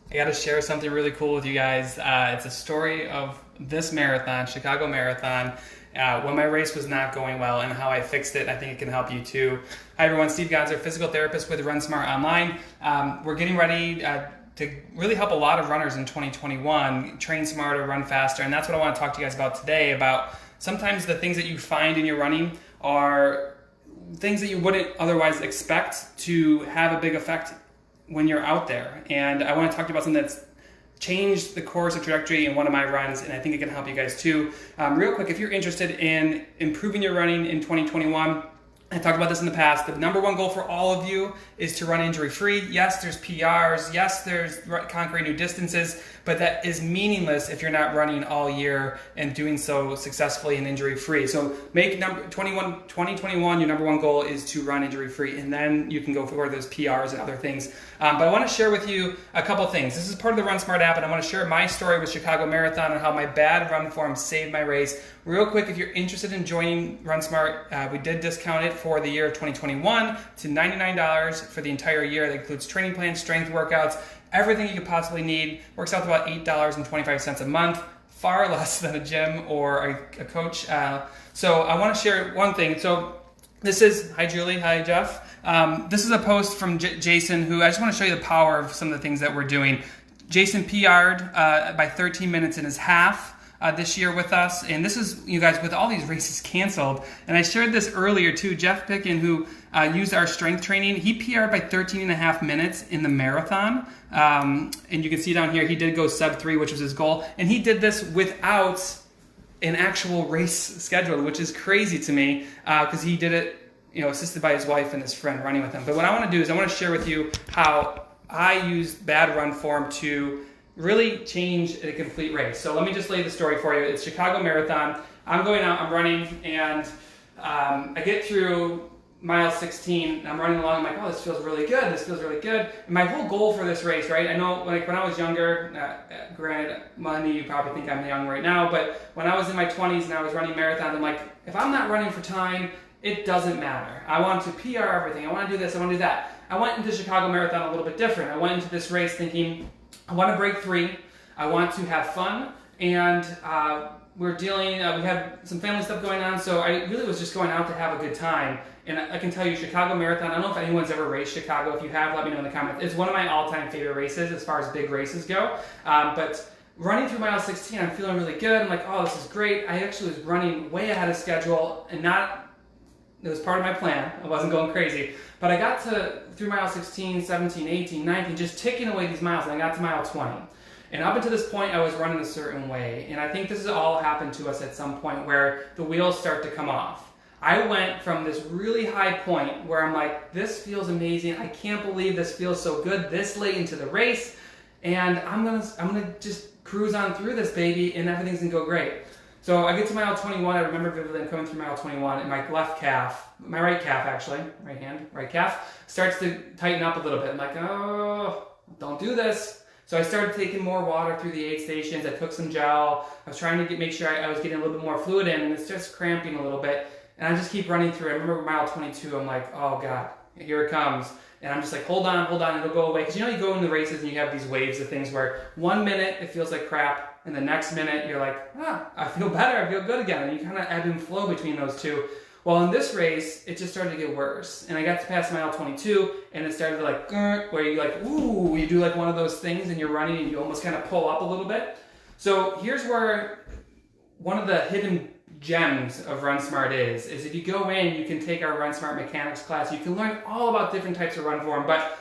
I got to share something really cool with you guys. It's a story of this marathon, Chicago Marathon, when my race was not going well and how I fixed it. I think it can help you too. Hi everyone, Steve Gonzer, physical therapist with RunSmart Online. We're getting ready to really help a lot of runners in 2021, train smarter, run faster, and that's what I want to talk to you guys about today, about sometimes the things that you find in your running are things that you wouldn't otherwise expect to have a big effect when you're out there. And I want to talk to you about something that's changed the course of trajectory in one of my runs, and I think it can help you guys too. Real quick, if you're interested in improving your running in 2021, I talked about this in the past. The number one goal for all of you is to run injury-free. Yes, there's PRs. Yes, there's conquering new distances, but that is meaningless if you're not running all year and doing so successfully and injury-free. So make 2021 your number one goal is to run injury-free, and then you can go for those PRs and other things. But I want to share with you a couple things. This is part of the RunSmart app, and I want to share my story with Chicago Marathon and how my bad run form saved my race. Real quick, if you're interested in joining RunSmart, we did discount it for the year of 2021 to $99 for the entire year. That includes training plans, strength workouts, everything you could possibly need. Works out to about $8.25 a month, far less than a gym or a coach. So I want to share one thing. So this is, hi Julie, hi Jeff. This is a post from Jason, who I just want to show you the power of some of the things that we're doing. Jason PR'd by 13 minutes in his half this year with us, and this is, you guys, with all these races canceled, and I shared this earlier too. Jeff Picken, who used our strength training, he PR'd by 13 and a half minutes in the marathon, and you can see down here he did go sub 3, which was his goal, and he did this without an actual race schedule, which is crazy to me, because he did it, assisted by his wife and his friend running with him. But what I want to do is I want to share with you how I use bad run form to really change a complete race. So let me just lay the story for you. It's Chicago Marathon. I'm going out, I'm running, and I get through mile 16, and I'm running along, I'm like, oh, this feels really good, this feels really good. And my whole goal for this race, right, I know, like when I was younger, granted, money, you probably think I'm young right now, but when I was in my 20s and I was running marathons, I'm like, if I'm not running for time, it doesn't matter. I want to PR everything, I want to do this, I want to do that. I went into Chicago Marathon a little bit different. I went into this race thinking, I want to break 3, I want to have fun, and we had some family stuff going on, so I really was just going out to have a good time. And I can tell you, Chicago Marathon, I don't know if anyone's ever raced Chicago. If you have, let me know in the comments. It's one of my all-time favorite races as far as big races go. But running through mile 16, I'm feeling really good. I'm like, oh, this is great. I actually was running way ahead of schedule, and it was part of my plan. I wasn't going crazy. But I got through mile 16, 17, 18, 19, just ticking away these miles, and I got to mile 20. And up until this point, I was running a certain way. And I think this has all happened to us at some point where the wheels start to come off. I went from this really high point where I'm like, this feels amazing. I can't believe this feels so good this late into the race. And I'm gonna just cruise on through this baby, and everything's gonna go great. So I get to mile 21. I remember vividly coming through mile 21, and my left calf, my right calf actually, right calf, starts to tighten up a little bit. I'm like, oh, don't do this. So I started taking more water through the aid stations. I took some gel. I was trying to make sure I was getting a little bit more fluid in, and it's just cramping a little bit. And I just keep running through. I remember mile 22, I'm like, oh God, here it comes. And I'm just like, hold on, it'll go away. Because you go in the races and you have these waves of things where 1 minute it feels like crap, and the next minute you're like, I feel better, I feel good again. And you kind of ebb and flow between those two. Well, in this race, it just started to get worse. And I got to pass mile 22, and it started to where you you do like one of those things and you're running and you almost kind of pull up a little bit. So here's where one of the hidden gems of RunSmart is if you go in, you can take our RunSmart mechanics class. You can learn all about different types of run form. But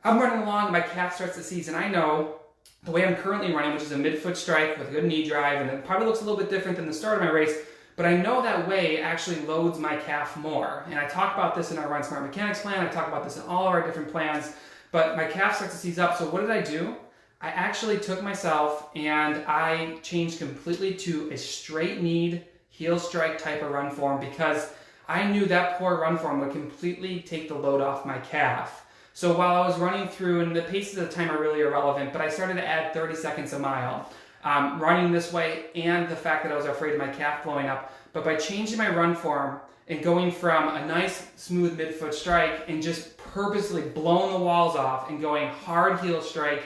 I'm running along, my calf starts to seize, and I know the way I'm currently running, which is a mid-foot strike with a good knee drive, and it probably looks a little bit different than the start of my race, but I know that way actually loads my calf more. And I talk about this in our RunSmart mechanics plan. I talk about this in all of our different plans, but my calf starts to seize up. So what did I do? I actually took myself and I changed completely to a straight-kneed heel strike type of run form, because I knew that poor run form would completely take the load off my calf. So while I was running through, and the paces at the time are really irrelevant, but I started to add 30 seconds a mile. Running this way, and the fact that I was afraid of my calf blowing up. But by changing my run form and going from a nice smooth midfoot strike and just purposely blowing the walls off and going hard heel strike,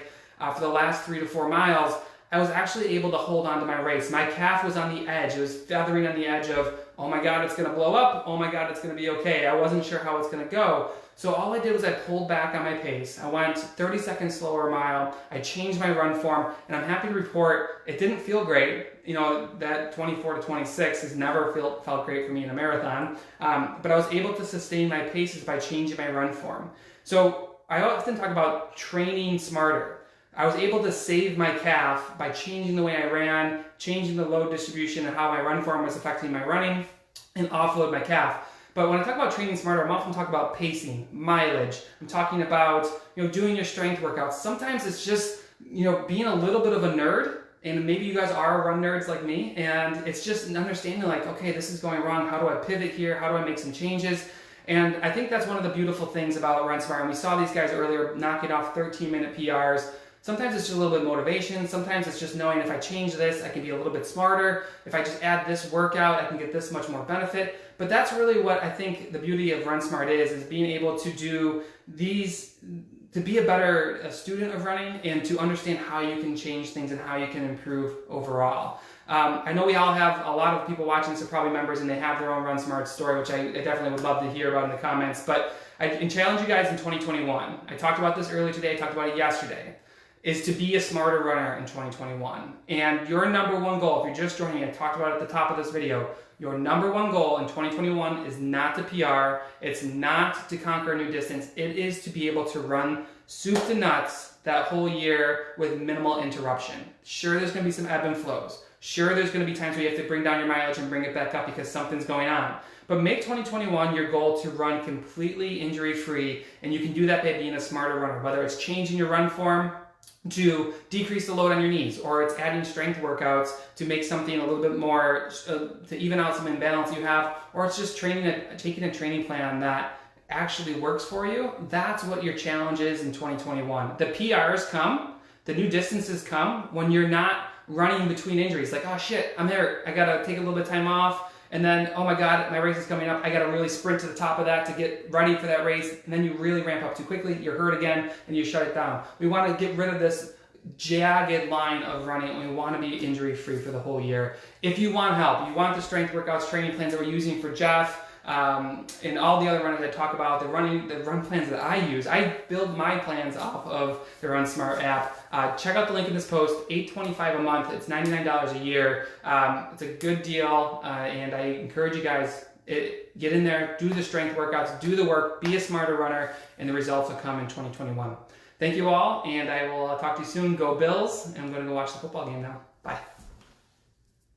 for the last 3 to 4 miles, I was actually able to hold on to my race. My calf was on the edge. It was feathering on the edge of, oh my God, it's going to blow up. Oh my God, it's going to be okay. I wasn't sure how it's going to go. So all I did was I pulled back on my pace. I went 30 seconds slower a mile. I changed my run form, and I'm happy to report it didn't feel great. You know, that 24 to 26 has never felt great for me in a marathon. But I was able to sustain my paces by changing my run form. So I often talk about training smarter. I was able to save my calf by changing the way I ran, changing the load distribution and how my run form was affecting my running, and offload my calf. But when I talk about training smarter, I'm often talking about pacing, mileage. I'm talking about, you know, doing your strength workouts. Sometimes it's just, you know, being a little bit of a nerd, and maybe you guys are run nerds like me, and it's just understanding like, okay, this is going wrong. How do I pivot here? How do I make some changes? And I think that's one of the beautiful things about RunSmart. And we saw these guys earlier knocking off 13-minute PRs. Sometimes it's just a little bit of motivation. Sometimes it's just knowing if I change this, I can be a little bit smarter. If I just add this workout, I can get this much more benefit. But that's really what I think the beauty of RunSmart is being able to do these, to be a better student of running and to understand how you can change things and how you can improve overall. I know we all have a lot of people watching this are probably members and they have their own RunSmart story, which I definitely would love to hear about in the comments. But I challenge you guys in 2021. I talked about this earlier today. I talked about it yesterday. Is to be a smarter runner in 2021. And your number one goal, if you're just joining me, I talked about it at the top of this video, your number one goal in 2021 is not to PR, it's not to conquer a new distance, it is to be able to run soup to nuts that whole year with minimal interruption. Sure, there's gonna be some ebb and flows. Sure, there's gonna be times where you have to bring down your mileage and bring it back up because something's going on. But make 2021 your goal to run completely injury-free, and you can do that by being a smarter runner, whether it's changing your run form, to decrease the load on your knees, or it's adding strength workouts to make something a little bit more, to even out some imbalance you have, or it's just taking a training plan that actually works for you. That's what your challenge is in 2021. The PRs come, the new distances come when you're not running between injuries. Like, oh shit, I'm hurt, I gotta take a little bit of time off. And then, oh my God, my race is coming up. I got to really sprint to the top of that to get ready for that race. And then you really ramp up too quickly. You're hurt again and you shut it down. We want to get rid of this jagged line of running, and we want to be injury free for the whole year. If you want help, you want the strength workouts, training plans that we're using for Jeff, and all the other runners I talk about, the run plans that I use. I build my plans off of the RunSmart app. Check out the link in this post, $8.25 a month. It's $99 a year. It's a good deal, and I encourage you guys, get in there, do the strength workouts, do the work, be a smarter runner, and the results will come in 2021. Thank you all, and I will talk to you soon. Go Bills, and I'm going to go watch the football game now. Bye.